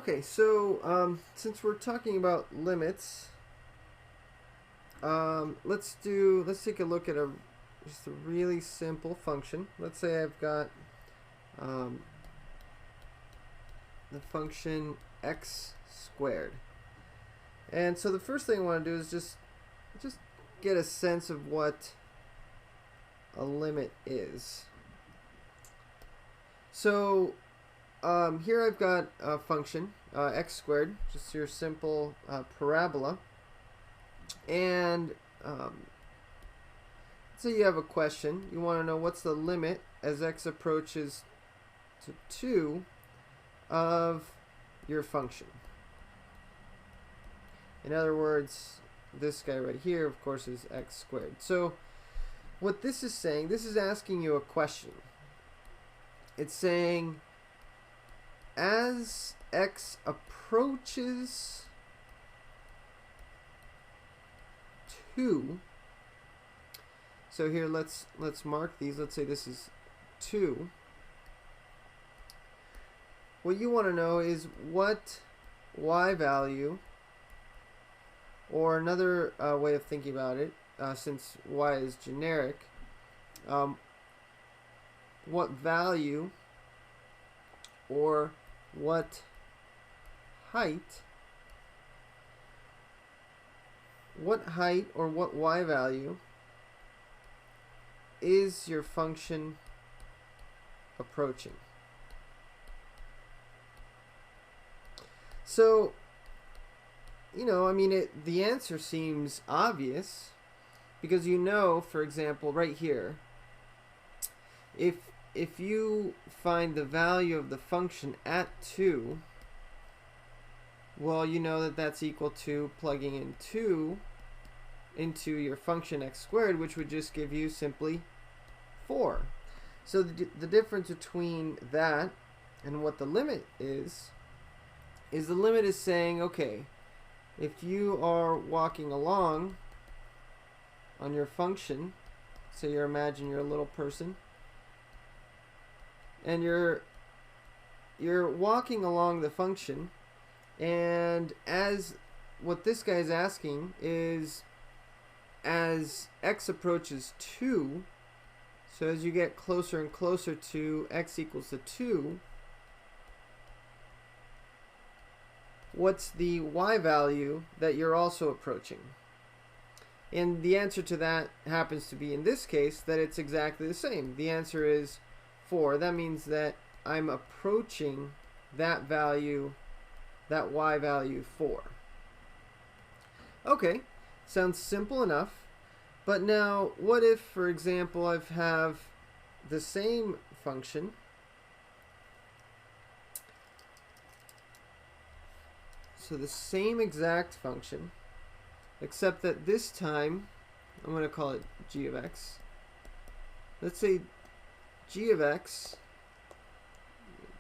Okay, so since we're talking about limits, let's take a look at just a really simple function. Let's say I've got the function x squared, and so the first thing I want to do is just get a sense of what a limit is. So here I've got a function, x squared, just your simple parabola. And so you have a question. You want to know what's the limit as x approaches to 2 of your function. In other words, this guy right here, of course, is x squared. So what this is saying, this is asking you a question. It's saying, as x approaches 2, so here let's mark these. Let's say this is 2. What you want to know is what y value, or another way of thinking about it, since y is generic, what value or what height or what y value is your function approaching. So, I mean, the answer seems obvious, because for example, right here, if you find the value of the function at 2, well, you know that that's equal to plugging in 2 into your function x squared, which would just give you simply 4. So the difference between that and what the limit is the limit is saying, okay, if you are walking along on your function, so imagine you're a little person, and you're walking along the function, and as what this guy is asking is, as x approaches 2, so as you get closer and closer to x equals to 2, what's the y value that you're also approaching? And the answer to that happens to be, in this case, that it's exactly the same. The answer is 4. That means that I'm approaching that value, that y value 4. Okay, sounds simple enough. But now, what if, for example, I have the same function, so the same exact function, except that this time I'm going to call it g of x. Let's say g of x,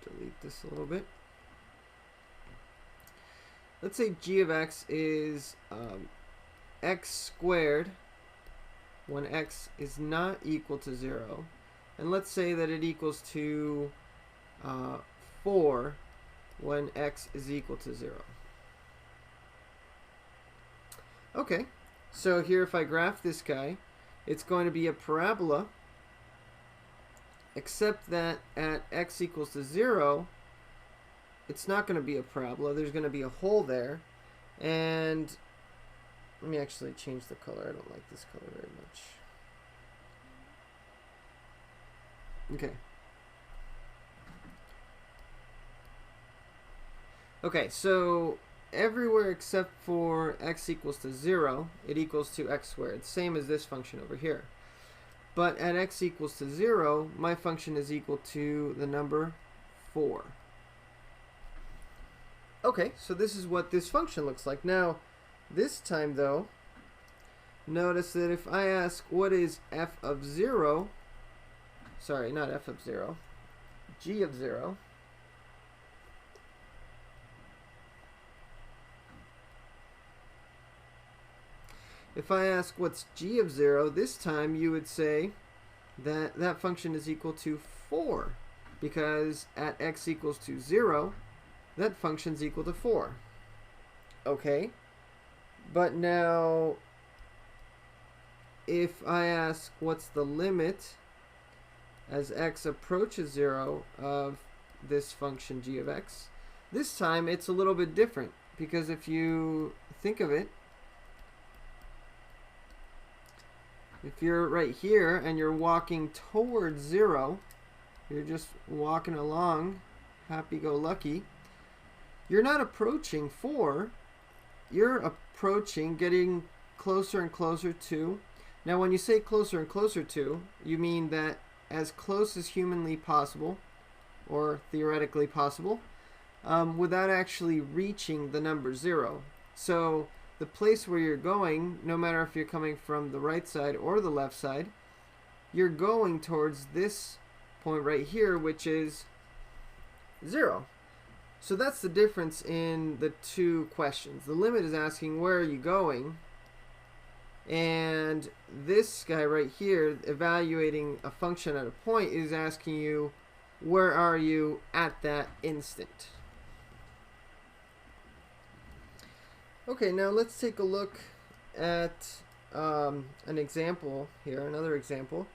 delete this a little bit. Let's say g of x is x squared when x is not equal to 0. And let's say that it equals to 4 when x is equal to 0. Okay, so here if I graph this guy, it's going to be a parabola, except that at x equals to 0, it's not going to be a parabola. There's going to be a hole there. And let me actually change the color. I don't like this color very much. Okay. Okay, so everywhere except for x equals to 0, it equals to x squared. Same as this function over here. But at x equals to 0, my function is equal to the number 4. Okay, so this is what this function looks like. Now, this time though, notice that if I ask what is f of 0, sorry, not f of 0, g of 0, if I ask what's g of 0, this time you would say that that function is equal to 4, because at x equals to 0, that function's equal to 4. Okay, but now if I ask what's the limit as x approaches 0 of this function g of x, this time it's a little bit different, because if you think of it, if you're right here and you're walking towards 0, you're just walking along, happy-go-lucky, you're not approaching 4, you're approaching, getting closer and closer to. Now when you say closer and closer to, you mean that as close as humanly possible, or theoretically possible, without actually reaching the number 0. So the place where you're going, no matter if you're coming from the right side or the left side, you're going towards this point right here, which is 0. So that's the difference in the two questions. The limit is asking where are you going, and this guy right here, evaluating a function at a point, is asking you where are you at that instant. Okay, now let's take a look at an example here, another example.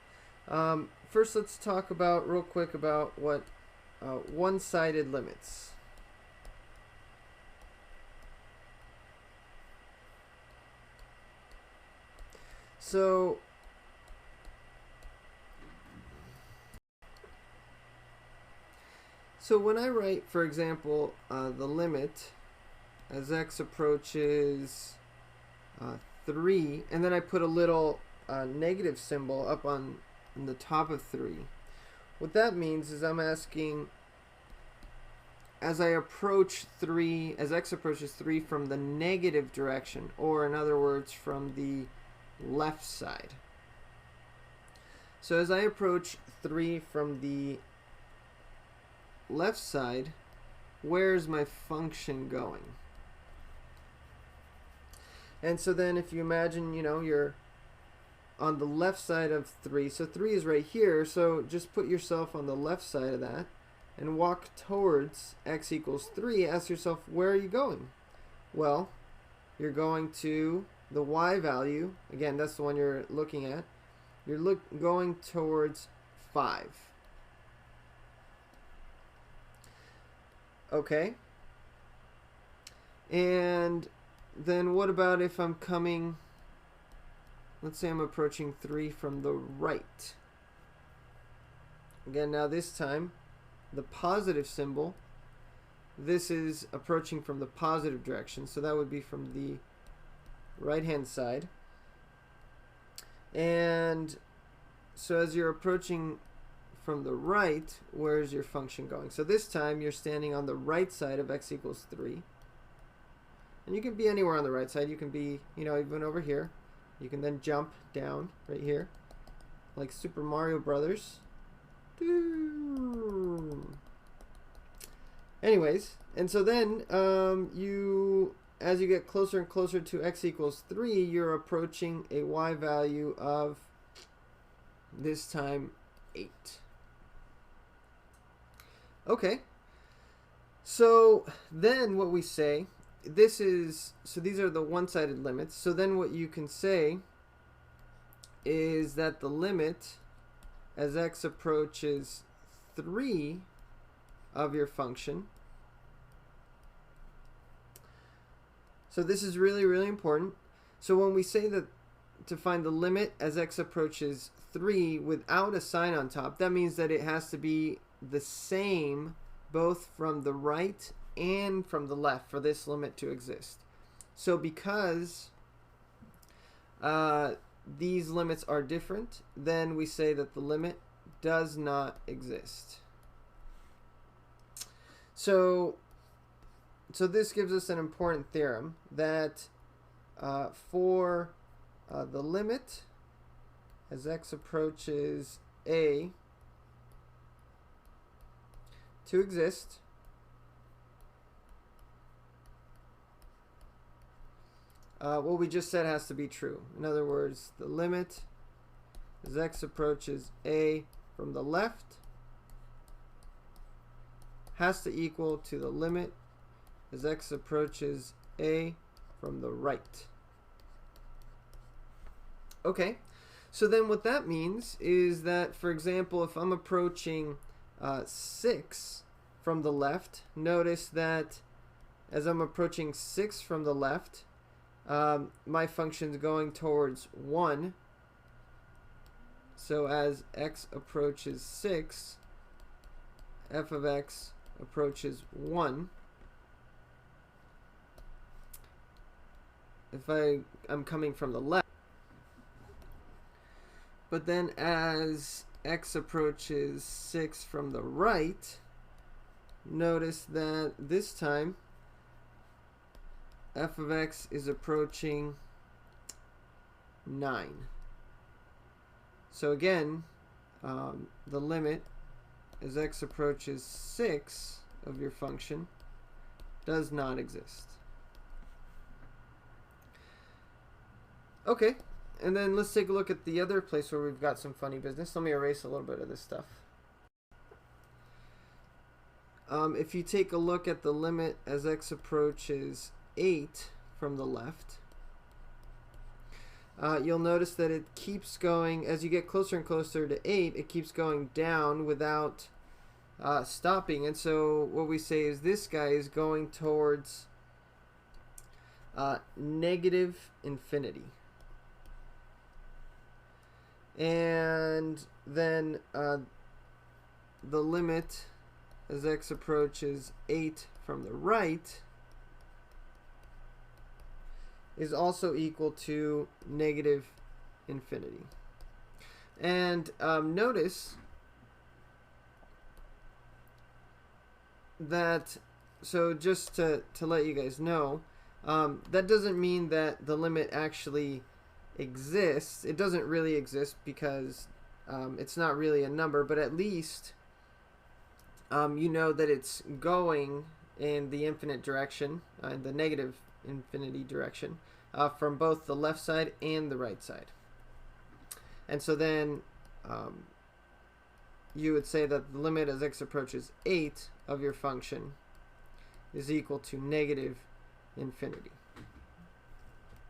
First, let's talk about real quick about what one-sided limits. So when I write, for example, the limit as x approaches 3, and then I put a little negative symbol up on the top of 3, what that means is I'm asking, as I approach 3, as x approaches 3 from the negative direction, or in other words, from the left side. So as I approach 3 from the left side, where's my function going? And so then if you imagine, you're on the left side of 3, so 3 is right here, so just put yourself on the left side of that and walk towards x equals 3. Ask yourself, where are you going? Well, you're going to the y value, again, that's the one you're looking at. You're going towards 5. Okay? And then what about if I'm coming, let's say I'm approaching 3 from the right. Again, now this time, the positive symbol, this is approaching from the positive direction, so that would be from the right-hand side. And so as you're approaching from the right, where's your function going? So this time you're standing on the right side of x equals 3. And you can be anywhere on the right side. You can be, even over here. You can then jump down right here, like Super Mario Brothers. Anyways, and so then as you get closer and closer to x equals 3, you're approaching a y value of, this time, 8. Okay. So then what we say, so these are the one-sided limits. So then what you can say is that the limit as x approaches 3 of your function. So this is really, really important. So when we say that to find the limit as x approaches 3 without a sign on top, that means that it has to be the same both from the right and from the left for this limit to exist. So because these limits are different, then we say that the limit does not exist. So this gives us an important theorem that for the limit as x approaches a to exist, what we just said has to be true. In other words, the limit as x approaches a from the left has to equal to the limit as x approaches a from the right. Okay, so then what that means is that, for example, if I'm approaching 6 from the left, notice that as I'm approaching 6 from the left, my function's going towards 1. So as x approaches 6, f of x approaches 1. If I'm coming from the left. But then as x approaches 6 from the right, notice that this time f of x is approaching 9. So again, the limit as x approaches 6 of your function does not exist. Okay, and then let's take a look at the other place where we've got some funny business. Let me erase a little bit of this stuff. If you take a look at the limit as x approaches 8 from the left, you'll notice that it keeps going, as you get closer and closer to 8, it keeps going down without stopping. And so what we say is this guy is going towards negative infinity. And then the limit as x approaches 8 from the right is also equal to negative infinity. And notice that, so just to let you guys know, that doesn't mean that the limit actually exists. It doesn't really exist because it's not really a number, but at least you know that it's going in the infinite direction, in the negative infinity direction, from both the left side and the right side. And so then you would say that the limit as x approaches 8 of your function is equal to negative infinity.